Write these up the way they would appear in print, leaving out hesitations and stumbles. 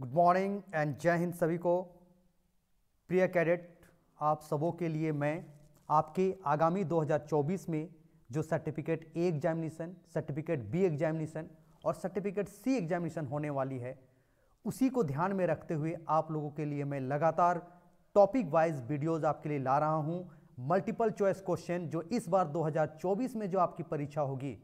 Good morning and जय हिंद सभी को। प्रिय कैडेट, आप सबों के लिए मैं आपके आगामी 2024 में जो certificate A examination, certificate B examination और सर्टिफिकेट सी एग्जामिनेशन होने वाली है, उसी को ध्यान में रखते हुए आप लोगों के लिए मैं लगातार टॉपिक वाइज वीडियोस आपके लिए ला रहा हूं। मल्टीपल चॉइस क्वेश्चन जो इस बार 2024 में जो आपकी परीक्षा होगी,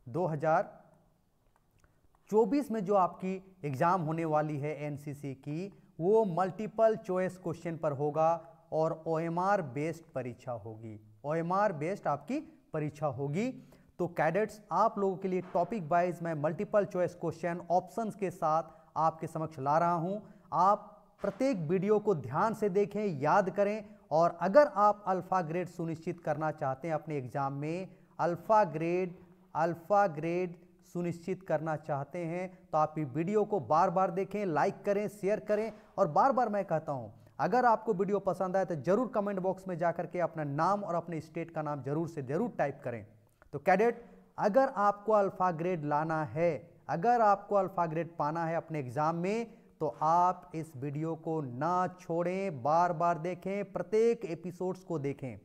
2024 में जो आपकी एग्जाम होने वाली है एनसीसी की, वो मल्टीपल चॉइस क्वेश्चन पर होगा और ओएमआर बेस्ड परीक्षा होगी। ओएमआर बेस्ड आपकी परीक्षा होगी। तो कैडेट्स, आप लोगों के लिए टॉपिक वाइज मैं मल्टीपल चॉइस क्वेश्चन ऑप्शंस के साथ आपके समक्ष ला रहा हूं। आप प्रत्येक वीडियो को ध्यान से देखें, याद करें, और अगर आप अल्फा ग्रेड सुनिश्चित करना चाहते हैं अपने एग्जाम में, अल्फा ग्रेड सुनिश्चित करना चाहते हैं, तो आप ये वीडियो को बार बार देखें, लाइक करें, शेयर करें। और बार बार मैं कहता हूं, अगर आपको वीडियो पसंद आए तो जरूर कमेंट बॉक्स में जाकर के अपना नाम और अपने स्टेट का नाम जरूर से जरूर टाइप करें। तो कैडेट, अगर आपको अल्फा ग्रेड लाना है, अगर आपको अल्फा ग्रेड पाना है अपने एग्जाम में, तो आप इस वीडियो को ना छोड़ें, बार बार देखें, प्रत्येक एपिसोड्स को देखें।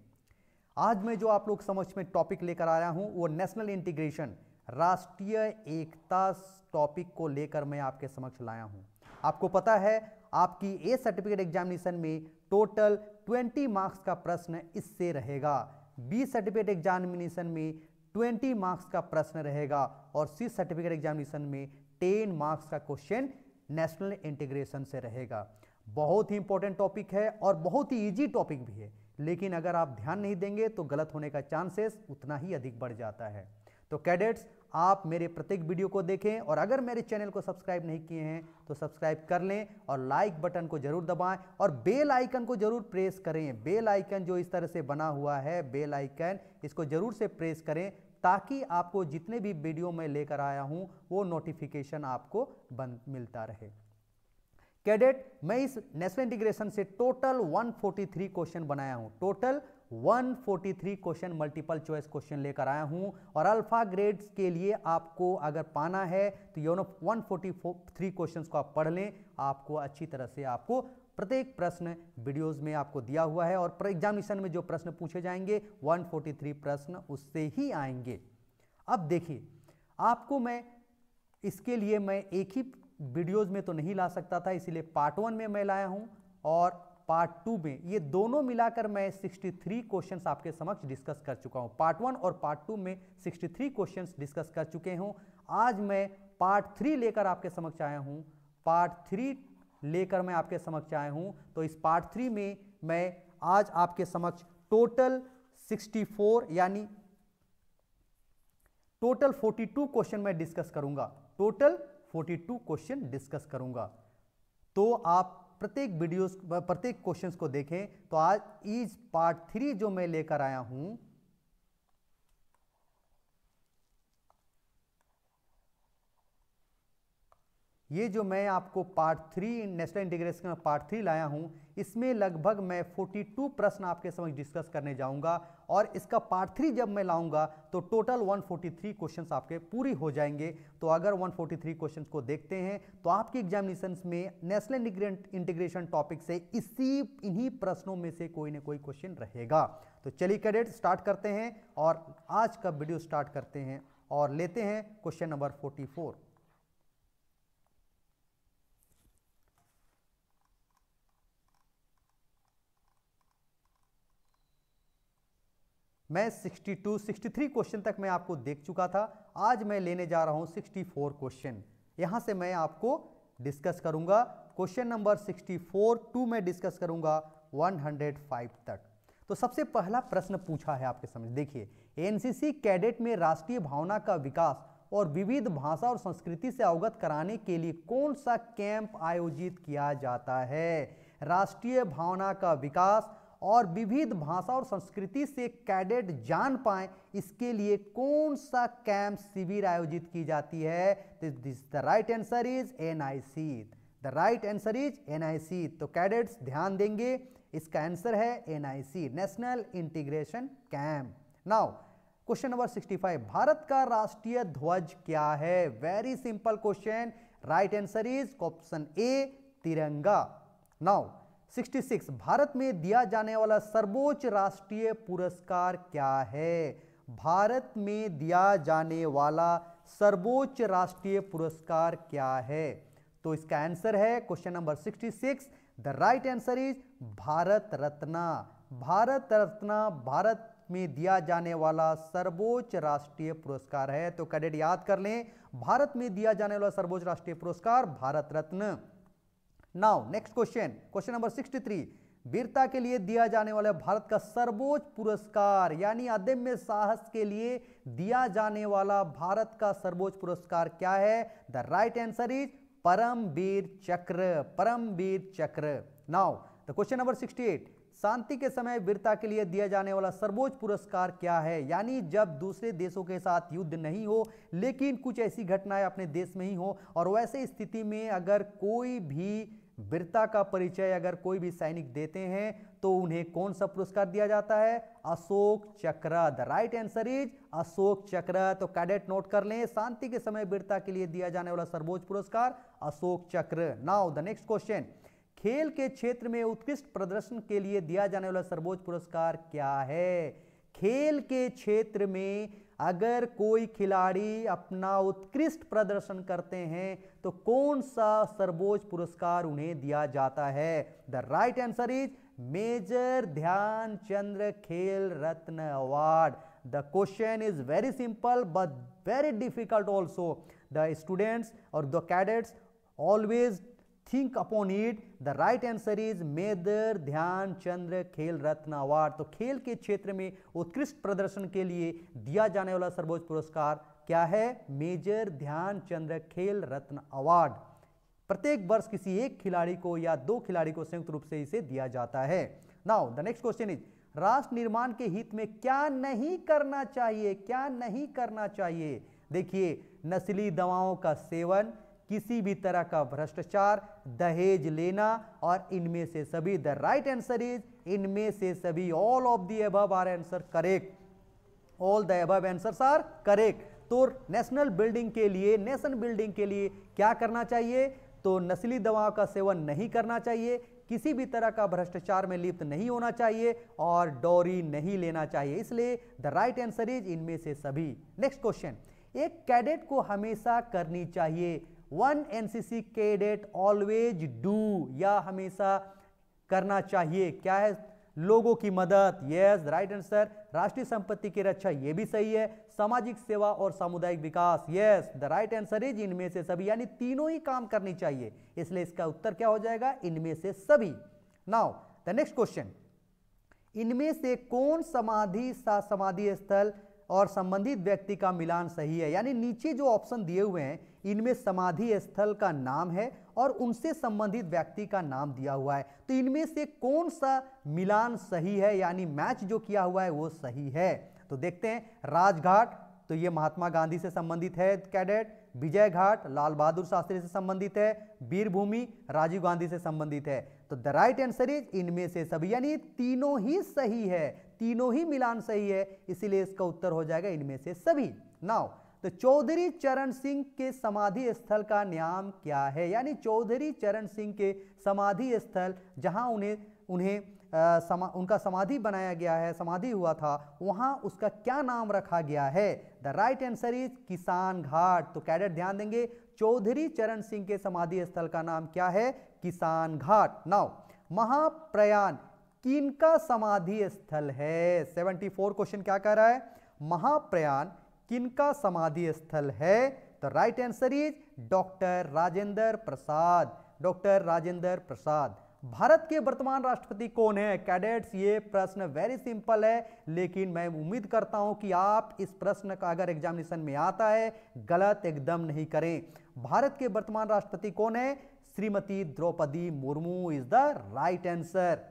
आज मैं जो आप लोग समझ में टॉपिक लेकर आया हूं वो नेशनल इंटीग्रेशन, राष्ट्रीय एकता टॉपिक को लेकर मैं आपके समक्ष लाया हूं। आपको पता है आपकी ए सर्टिफिकेट एग्जामिनेशन में टोटल 20 मार्क्स का प्रश्न इससे रहेगा, बी सर्टिफिकेट एग्जामिनेशन में 20 मार्क्स का प्रश्न रहेगा और सी सर्टिफिकेट एग्जामिनेशन में 10 मार्क्स का क्वेश्चन नेशनल इंटीग्रेशन से रहेगा। बहुत ही इंपॉर्टेंट टॉपिक है और बहुत ही इजी टॉपिक भी है, लेकिन अगर आप ध्यान नहीं देंगे तो गलत होने का चांसेस उतना ही अधिक बढ़ जाता है। तो कैडेट्स, आप मेरे प्रत्येक वीडियो को देखें और अगर मेरे चैनल को सब्सक्राइब नहीं किए हैं तो सब्सक्राइब कर लें और लाइक बटन को जरूर दबाएं और बेल आइकन को जरूर प्रेस करें। बेल आइकन जो इस तरह से बना हुआ है, बेल आइकन, इसको जरूर से प्रेस करें ताकि आपको जितने भी वीडियो मैं लेकर आया हूं वो नोटिफिकेशन आपको मिलता रहे। कैडेट, मैं इस नेशनल इंटीग्रेशन से टोटल 143 क्वेश्चन बनाया हूं, total 143 question multiple choice question लेकर आया हूं। और अल्फा ग्रेड्स के लिए आपको अगर पाना है तो ये 143 क्वेश्चंस को आप पढ़ लें। आपको अच्छी तरह से आपको प्रत्येक प्रश्न वीडियोस में आपको दिया हुआ है और एग्जामिनेशन में जो प्रश्न पूछे जाएंगे 143 प्रश्न उससे ही आएंगे। अब देखिए, आपको मैं इसके लिए मैं एक ही वीडियोस में तो नहीं ला सकता था, इसीलिए पार्ट 1 में मैं लाया हूं और पार्ट 2 में, ये दोनों मिलाकर मैं 63 क्वेश्चंस आपके समक्ष डिस्कस कर चुका हूं। पार्ट 1 और पार्ट 2 में 63 क्वेश्चंस डिस्कस कर चुके हूं। आज मैं पार्ट 3 लेकर आपके समक्ष आया हूं, पार्ट 3 लेकर मैं आपके समक्ष आया हूं। तो इस पार्ट 3 में मैं आज आपके समक्ष टोटल 64 यानी टोटल 42 क्वेश्चन मैं डिस्कस करूंगा, टोटल 42 क्वेश्चन डिस्कस करूंगा। तो आप प्रत्येक वीडियोस, प्रत्येक क्वेश्चंस को देखें। तो आज इस पार्ट 3 जो मैं लेकर आया हूं, ये जो मैं आपको पार्ट 3 नेशनल इंटीग्रेशन का पार्ट 3 लाया हूं, इसमें लगभग मैं 42 प्रश्न आपके समक्ष डिस्कस करने जाऊंगा और इसका पार्ट 3 जब मैं लाऊंगा तो टोटल 143 क्वेश्चंस आपके पूरी हो जाएंगे। तो अगर 143 क्वेश्चंस को देखते हैं तो आपके एग्जामिनेशंस में नेशनल इंटीग्रेशन टॉपिक से इन्हीं प्रश्नों में से कोई ना कोई क्वेश्चन रहेगा। तो चलिए कैडेट, स्टार्ट करते हैं और आज का वीडियो स्टार्ट करते हैं और लेते हैं क्वेश्चन नंबर 44। मैं 63 क्वेश्चन तक मैं आपको देख चुका था। आज मैं लेने जा रहा हूं 64 क्वेश्चन, यहां से मैं आपको डिस्कस करूंगा। क्वेश्चन नंबर 64 2 में डिस्कस करूंगा 105 तक। तो सबसे पहला प्रश्न पूछा है आपके समझ, देखिए, एनसीसी कैडेट में राष्ट्रीय भावना का विकास और विविध भाषा और संस्कृति से अवगत कराने के लिए कौन सा कैंप आयोजित किया जाता है? राष्ट्रीय भावना का विकास और विविध भाषा और संस्कृति से कैडेट जान पाए, इसके लिए कौन सा कैंप शिविर आयोजित की जाती है? The right answer is NIC, the right answer is NIC. तो कैडेट्स ध्यान देंगे, इसका आंसर है NIC, national integration camp. Now question number 65, Bharat का राष्ट्रीय ध्वज क्या है? Very simple question, right answer is option A तिरंगा। नाउ 66 भारत में दिया जाने वाला सर्वोच्च राष्ट्रीय पुरस्कार क्या है? भारत में दिया जाने वाला सर्वोच्च राष्ट्रीय पुरस्कार क्या है? तो इसका आंसर है question number 66, the right answer is Bharat Ratna. Bharat Ratna Bharat में दिया जाने वाला सर्वोच्च राष्ट्रीय पुरस्कार है। तो कैडेट याद कर लें, भारत में दिया जाने वाला सर्वोच्च राष्ट्रीय पुरस्कार Bharat Ratna. Now next question, question number 63, वीरता के लिए दिया जाने वाला भारत का सर्वोच्च पुरस्कार यानी अदम्य साहस के लिए दिया जाने वाला भारत का सर्वोच्च पुरस्कार क्या है? The right answer is Paramvir Chakra. Paramvir Chakra. Now the question number 68, शांति के समय वीरता के लिए दिया जाने वाला सर्वोच्च पुरस्कार क्या है? यानी जब दूसरे देशों के साथ युद्ध नहीं हो लेकिन कुछ ऐसी घटनाएं अपने देश में ही हो और वैसे स्थिति में अगर कोई भी वीरता का परिचय अगर कोई भी सैनिक देते हैं तो उन्हें कौन सा पुरस्कार दिया जाता है? अशोक चक्र। The right answer is Ashok चक्र। तो कैडेट नोट कर लें, शांति के समय वीरता के लिए दिया जाने वाला सर्वोच्च पुरस्कार अशोक चक्र। नाउ द नेक्स्ट क्वेश्चन, खेल के क्षेत्र में उत्कृष्ट प्रदर्शन के लिए दिया जाने वाला सर्वोच्च पुरस्कार क्या है? खेल के क्षेत्र में अगर कोई खिलाड़ी अपना उत्कृष्ट प्रदर्शन करते हैं तो कौन सा सर्वोच्च पुरस्कार उन्हें दिया जाता है? The right answer is Major Dhyanchand Khel Ratna award. The question is very simple but very difficult also. The students और the cadets always think upon it. The right answer is Major Dhyanchand Khel Ratna award. तो खेल के क्षेत्र में उत्कृष्ट प्रदर्शन के लिए दिया जाने वाला सर्वोच्च पुरस्कार क्या है? Major Dhyanchand Khel Ratna award. प्रत्येक वर्ष किसी एक खिलाड़ी को या दो खिलाड़ी को संयुक्त रूप से इसे दिया जाता है। Now the next question is, राष्ट्र निर्माण के हित में क्या नहीं करना चाहिए? क्या नहीं करना चाहिए? देखिए, नस्ली दवाओं का सेवन, किसी भी तरह का भ्रष्टाचार, दहेज लेना और इनमें से सभी। द राइट आंसर इज इनमें से सभी। All of the above are answer correct. All the above answers are correct. तो नेशनल बिल्डिंग के लिए, नेशन बिल्डिंग के लिए क्या करना चाहिए? तो नस्ली दवाओं का सेवन नहीं करना चाहिए, किसी भी तरह का भ्रष्टाचार में लिप्त नहीं होना चाहिए और डोरी नहीं लेना चाहिए। इसलिए द राइट आंसर इज इनमें से सभी। नेक्स्ट क्वेश्चन, एक कैडेट को हमेशा करनी चाहिए, one NCC cadet always do, या हमेशा करना चाहिए, क्या है? लोगों की मदद, यस राइट आंसर। राष्ट्रीय संपत्ति की रक्षा, ये भी सही है। सामाजिक सेवा और सामुदायिक विकास, yes the right answer is इनमें से सभी, यानी तीनों ही काम करनी चाहिए। इसलिए इसका उत्तर क्या हो जाएगा? इनमें से सभी। नाउ द नेक्स्ट क्वेश्चन, इनमें से कौन समाधि स्थल और संबंधित व्यक्ति का मिलान सही है? यानी नीचे जो ऑप्शन दिए हुए हैं इनमें समाधि स्थल का नाम है और उनसे संबंधित व्यक्ति का नाम दिया हुआ है, तो इनमें से कौन सा मिलान सही है यानी मैच जो किया हुआ है वो सही है? तो देखते हैं, राजघाट तो ये महात्मा गांधी से संबंधित है कैडेट, विजय घाट लाल बहादुर शास्त्री से संबंधित है, वीरभूमि राजीव गांधी से संबंधित है। तो द राइट आंसर इज इनमें से सभी, यानी तीनों ही सही है, तीनों ही मिलान सही है, इसीलिए इसका उत्तर हो जाएगा इनमें से सभी। नाउ तो चौधरी चरण सिंह के समाधि स्थल का नाम क्या है? यानी चौधरी चरण सिंह के समाधि स्थल जहां उनका समाधि बनाया गया है, समाधि हुआ था, वहां उसका क्या नाम रखा गया है? द राइट आंसर इज किसान घाट। तो कैडेट ध्यान देंगे, चौधरी चरण सिंह के समाधि स्थल का नाम क्या है? किसान घाट। नाउ महाप्रयाण किनका समाधि स्थल है? 74 क्वेश्चन क्या कह रहा है? महाप्रयाण किनका समाधि स्थल है? तो right answer is doctor Rajendra Prasad. Doctor Rajendra Prasad. Bharat के वर्तमान राष्ट्रपति कौन है? कैडेट्स ये प्रश्न वेरी सिंपल है, लेकिन मैं उम्मीद करता हूं कि आप इस प्रश्न का अगर एग्जामिनेशन में आता है गलत एकदम नहीं करें। भारत के वर्तमान राष्ट्रपति कौन है? Shrimati Droupadi Murmu is the right answer.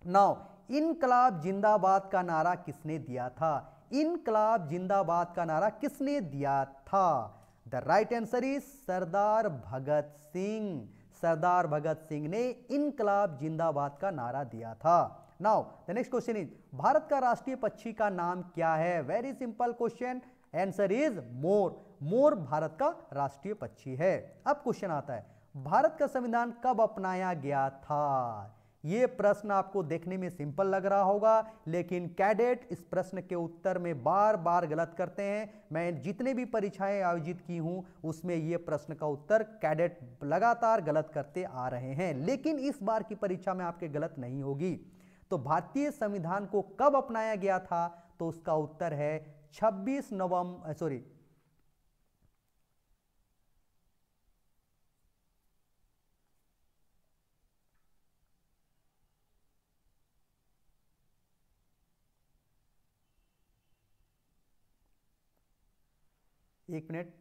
Now इनकलाब जिंदाबाद का नारा किसने दिया था? इनकलाब जिंदाबाद का नारा किसने दिया था? The right answer is Sardar Bhagat Singh. Sardar Bhagat Singh ने इनकलाब जिंदाबाद का नारा दिया था। Now the next question is, Bharat का राष्ट्रीय पक्षी का नाम क्या है? Very simple question, answer is mor. मोर भारत का राष्ट्रीय पक्षी है। अब क्वेश्चन आता है, भारत का संविधान कब अपनाया गया था? ये प्रश्न आपको देखने में सिंपल लग रहा होगा, लेकिन कैडेट इस प्रश्न के उत्तर में बार बार गलत करते हैं। मैं जितने भी परीक्षाएं आयोजित की हूं उसमें ये प्रश्न का उत्तर कैडेट लगातार गलत करते आ रहे हैं, लेकिन इस बार की परीक्षा में आपके गलत नहीं होगी। तो भारतीय संविधान को कब अपनाया गया था? तो उसका उत्तर है 26 नवंबर, सॉरी, एक मिनट,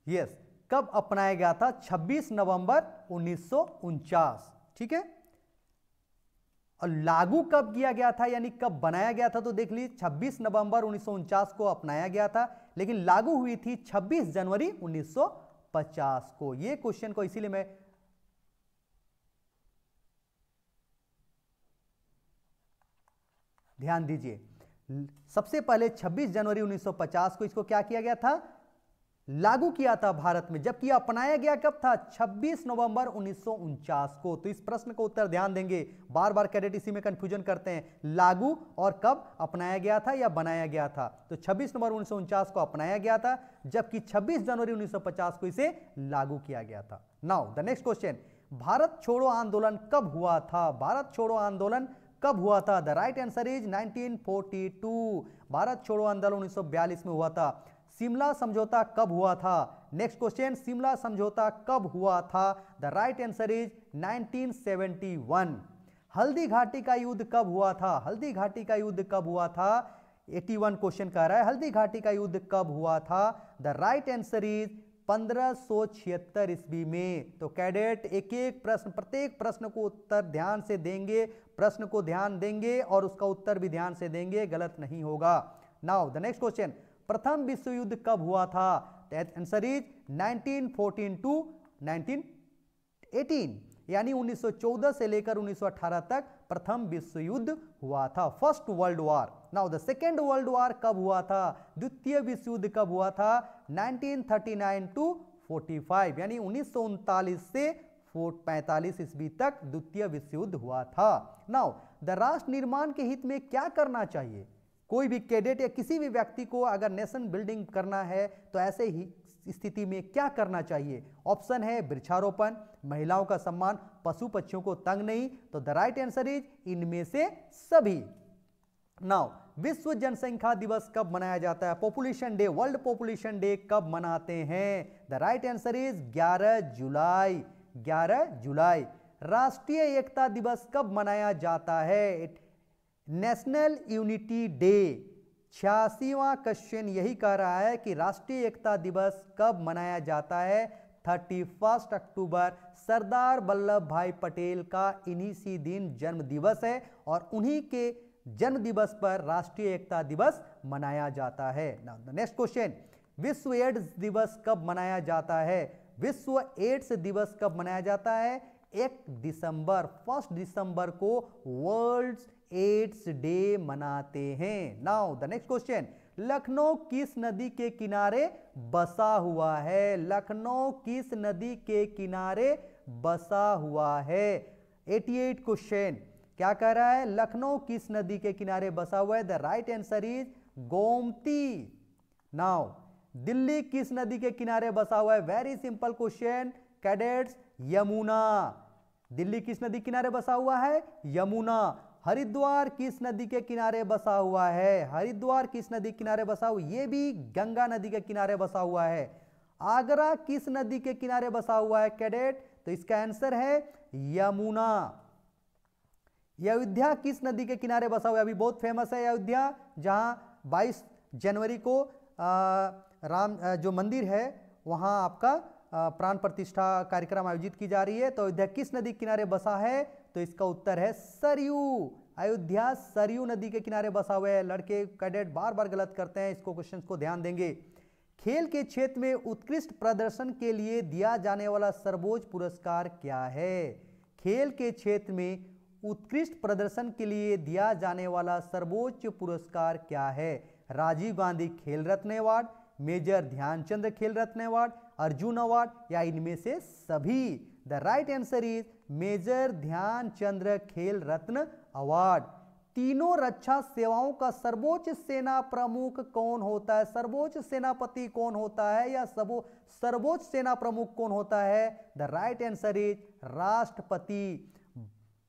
यस, कब अपनाया गया था? 26 नवंबर 1949, ठीक है। और लागू कब किया गया था, यानी कब बनाया गया था? तो देख लीजिए, 26 नवंबर 1949 को अपनाया गया था, लेकिन लागू हुई थी 26 जनवरी 1950 को। ये क्वेश्चन को इसीलिए मैं ध्यान दीजिए, सबसे पहले 26 जनवरी 1950 को इसको क्या किया गया था? लागू किया था भारत में, जबकि अपनाया गया कब था? 26 नवंबर 1949 को। तो इस प्रश्न का उत्तर ध्यान देंगे, बार बार कैडेट इसी में कंफ्यूजन करते हैं, लागू और कब अपनाया गया था या बनाया गया था। तो 26 नवंबर 1949 को अपनाया गया था, जबकि 26 जनवरी 1950 को इसे लागू किया गया था। Now the next question, Bharat छोड़ो आंदोलन कब हुआ था? भारत छोड़ो आंदोलन कब हुआ था? The right answer is 1942। Bharat छोड़ो आंदोलन 1942 में हुआ था। शिमला समझौता कब हुआ था? नेक्स्ट क्वेश्चन, शिमला समझौता कब हुआ था? The right answer is 1971। Haldi Ghati का युद्ध कब हुआ था? हल्दी घाटी का युद्ध कब हुआ था? 81 क्वेश्चन कह रहा है हल्दी घाटी का युद्ध कब हुआ था? द राइट आंसर इज 1576 ईस्वी में। तो कैडेट एक एक प्रश्न, प्रत्येक प्रश्न को उत्तर ध्यान से देंगे, प्रश्न को ध्यान देंगे और उसका उत्तर भी ध्यान से देंगे, गलत नहीं होगा। नाउ द नेक्स्ट क्वेश्चन, प्रथम विश्व युद्ध कब हुआ था? आंसर इज 1914 टू 1918, यानी 1914 से लेकर 1918 तक प्रथम विश्व युद्ध हुआ था, first world war. Now the second world war कब हुआ था? द्वितीय विश्व युद्ध कब हुआ था? 1939 टू 45, यानी 1939 से 45 ईस्वी तक द्वितीय विश्व युद्ध हुआ था। नाउ द राष्ट्र निर्माण के हित में क्या करना चाहिए? कोई भी कैडेट या किसी भी व्यक्ति को अगर नेशन बिल्डिंग करना है तो ऐसे ही स्थिति में क्या करना चाहिए? ऑप्शन है वृक्षारोपण, महिलाओं का सम्मान, पशु पक्षियों को तंग नहीं। तो द राइट आंसर इज इनमें से सभी। नाउ विश्व जनसंख्या दिवस कब मनाया जाता है? Population day, world population day कब मनाते हैं? The right answer is 11 July. 11 July. राष्ट्रीय एकता दिवस कब मनाया जाता है? National unity day. 86वां क्वेश्चन यही कह रहा है कि राष्ट्रीय एकता दिवस कब मनाया जाता है? 31 अक्टूबर। सरदार वल्लभ भाई पटेल का इन्हीं सी दिन जन्म दिवस है और उन्हीं के जन्म दिवस पर राष्ट्रीय एकता दिवस मनाया जाता है। नाउ द नेक्स्ट क्वेश्चन, विश्व एड्स दिवस कब मनाया जाता है? विश्व एड्स दिवस कब मनाया जाता है? 1 दिसंबर, 1 दिसंबर को वर्ल्ड एड्स डे मनाते हैं। Now the next question, Lucknow किस नदी के किनारे बसा हुआ है? लखनऊ किस नदी के किनारे बसा हुआ है? 88 क्वेश्चन क्या कह रहा है? लखनऊ किस नदी के किनारे बसा हुआ है? The right answer is Gomti. Now Delhi किस नदी के किनारे बसा हुआ है? Very simple question cadets, Yamuna. Delhi किस नदी किनारे बसा हुआ है? यमुना। हरिद्वार किस नदी के किनारे बसा हुआ है? हरिद्वार किस नदी के किनारे बसा हुआ? ये भी गंगा नदी के किनारे बसा हुआ है। आगरा किस नदी के किनारे बसा हुआ है कैडेट? तो इसका आंसर है यमुना। अयोध्या किस नदी के किनारे बसा हुआ है? अभी बहुत फेमस है अयोध्या, जहां 22 जनवरी को राम जो मंदिर है वहां आपका प्राण प्रतिष्ठा कार्यक्रम आयोजित की जा रही है। तो अयोध्या किस नदी के किनारे बसा है? तो इसका उत्तर है सरयू। अयोध्या सरयू नदी के किनारे बसा हुआ है। लड़के कैडेट बार बार गलत करते हैं, इसको क्वेश्चन को ध्यान देंगे। खेल के क्षेत्र में उत्कृष्ट प्रदर्शन के लिए दिया जाने वाला सर्वोच्च पुरस्कार क्या है? खेल के क्षेत्र में उत्कृष्ट प्रदर्शन के लिए दिया जाने वाला सर्वोच्च पुरस्कार क्या है? राजीव गांधी खेल Ratna award, major Dhyanchand Khel Ratna award, Arjun award, या इनमें से सभी? The right answer is Major Dhyanchand Khel Ratna award. तीनों रक्षा सेवाओं का सर्वोच्च सेना प्रमुख कौन होता है? सर्वोच्च सेनापति कौन होता है, या सर्वोच्च सेना प्रमुख कौन होता है? द राइट आंसर इज राष्ट्रपति।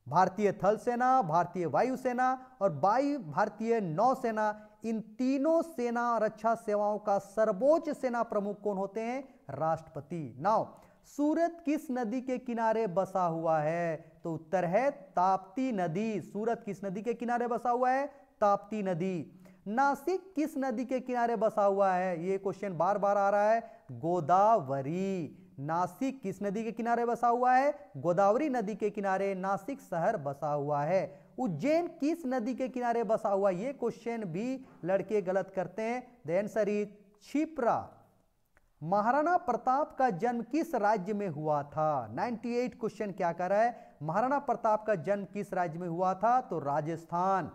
भारतीय थल सेना, भारतीय वायुसेना और भारतीय नौसेना, इन तीनों सेना रक्षा सेवाओं का सर्वोच्च सेना प्रमुख कौन होते हैं? राष्ट्रपति। नाउ सूरत किस नदी के किनारे बसा हुआ है? तो उत्तर है ताप्ती नदी। सूरत किस नदी के किनारे बसा हुआ है? ताप्ती नदी। नासिक किस नदी के किनारे बसा हुआ है? ये क्वेश्चन बार बार आ रहा है। गोदावरी। नासिक किस नदी के किनारे बसा हुआ है? गोदावरी नदी के किनारे नासिक शहर बसा हुआ है। उज्जैन किस नदी के किनारे बसा हुआ? ये क्वेश्चन भी लड़के गलत करते हैं। The answer is Kshipra. Maharana Pratap का जन्म किस राज्य में हुआ था? 98 क्वेश्चन क्या कर रहा है? महाराणा प्रताप का जन्म किस राज्य में हुआ था? तो राजस्थान।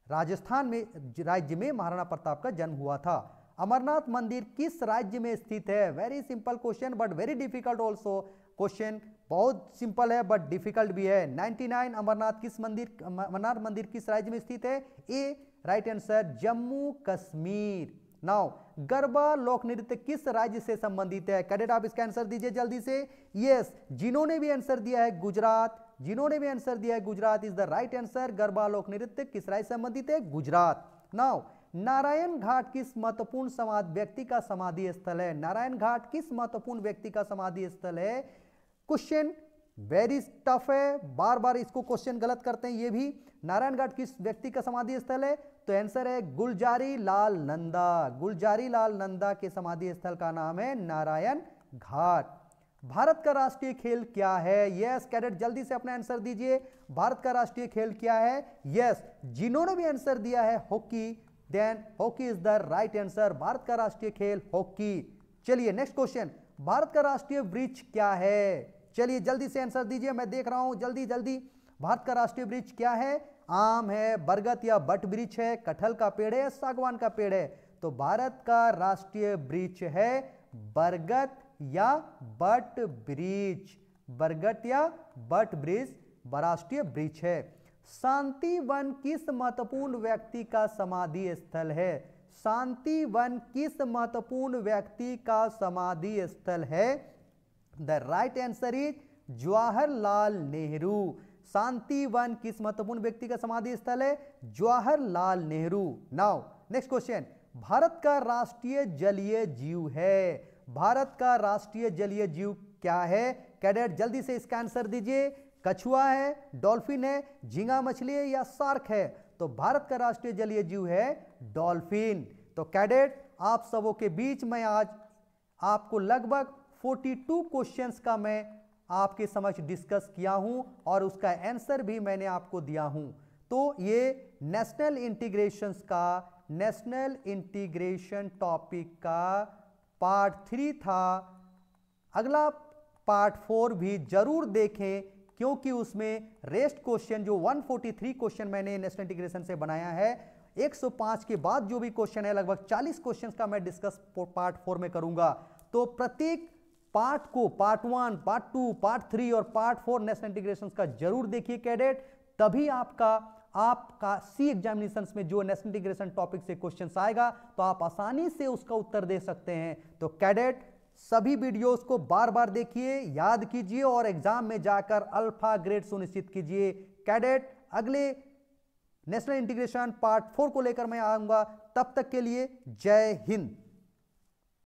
राजस्थान में राज्य में महाराणा प्रताप का जन्म हुआ था। अमरनाथ मंदिर किस राज्य में स्थित है? Very simple question but very difficult also. Question बहुत सिंपल है बट डिफिकल्ट भी है। 99 अमरनाथ मंदिर किस राज्य में स्थित है? A right answer Jammu Kashmir. Now Garba लोक नृत्य किस राज्य से संबंधित है? कैडेट आप इसका आंसर दीजिए जल्दी से। यस, जिन्होंने भी आंसर दिया है गुजरात, जिन्होंने भी आंसर दिया है Gujarat is the right answer. Garba लोक नृत्य किस राज्य से संबंधित है? गुजरात। नाउ नारायण घाट किस महत्वपूर्ण व्यक्ति का समाधि स्थल है? नारायण घाट किस महत्वपूर्ण व्यक्ति का समाधि स्थल है? क्वेश्चन वेरी टफ है, बार बार इसको क्वेश्चन गलत करते हैं ये भी। नारायण घाट किस व्यक्ति का समाधि स्थल है? तो आंसर है गुलजारी लाल नंदा। गुलजारी लाल नंदा के समाधि स्थल का नाम है नारायण घाट। भारत का राष्ट्रीय खेल क्या है? यस कैडेट जल्दी से अपना आंसर दीजिए। भारत का राष्ट्रीय खेल क्या है? यस, जिन्होंने भी आंसर दिया है hockey, then hockey is the right answer. Bharat का राष्ट्रीय खेल हॉकी। चलिए नेक्स्ट क्वेश्चन, भारत का राष्ट्रीय वृक्ष क्या है? चलिए जल्दी से आंसर दीजिए, मैं देख रहा हूं जल्दी जल्दी। भारत का राष्ट्रीय वृक्ष क्या है? आम है, बरगद या बट वृक्ष है, कटहल का पेड़ है, सागवान का पेड़ है? तो भारत का राष्ट्रीय वृक्ष है बरगद या बट वृक्ष। बरगद या बट वृक्ष राष्ट्रीय वृक्ष है। शांति वन किस महत्वपूर्ण व्यक्ति का समाधि स्थल है? शांति वन किस महत्वपूर्ण व्यक्ति का समाधि स्थल है? The right answer is Jawaharlal Nehru. Shanti one किस महत्वपूर्ण व्यक्ति का समाधि स्थल है? Jawaharlal Nehru. Now next question, Bharat का राष्ट्रीय जलीय जीव है? भारत का राष्ट्रीय जलीय जीव क्या है? कैडेट जल्दी से इसका आंसर दीजिए। कछुआ है, डॉल्फिन है, झींगा मछली है या शार्क है? तो भारत का राष्ट्रीय जलीय जीव है डॉल्फिन। तो कैडेट आप सबों के बीच में आज आपको लगभग 42 क्वेश्चंस का मैं आपके समक्ष डिस्कस किया हूं और उसका आंसर भी मैंने आपको दिया हूं। तो ये नेशनल इंटीग्रेशन टॉपिक का पार्ट 3 था। अगला पार्ट 4 भी जरूर देखें क्योंकि उसमें रेस्ट क्वेश्चन जो 143 क्वेश्चन मैंने नेशनल इंटीग्रेशन से बनाया है, 105 के बाद जो भी क्वेश्चन है लगभग 40 क्वेश्चंस का मैं डिस्कस पार्ट 4 में करूंगा। तो प्रत्येक पार्ट को पार्ट 1, पार्ट 2, पार्ट 3 और पार्ट 4 नेशनल इंटीग्रेशन का जरूर देखिए कैडेट, तभी आपका सी एग्जामिनेशंस में जो नेशनल इंटीग्रेशन टॉपिक से क्वेश्चंस आएगा तो आप आसानी से उसका उत्तर दे सकते हैं। तो कैडेट सभी वीडियोस को बार बार देखिए, याद कीजिए और एग्जाम में जाकर अल्फा ग्रेड सुनिश्चित कीजिए। कैडेट अगले नेशनल इंटीग्रेशन पार्ट 4 को लेकर मैं आऊंगा, तब तक के लिए जय हिंद।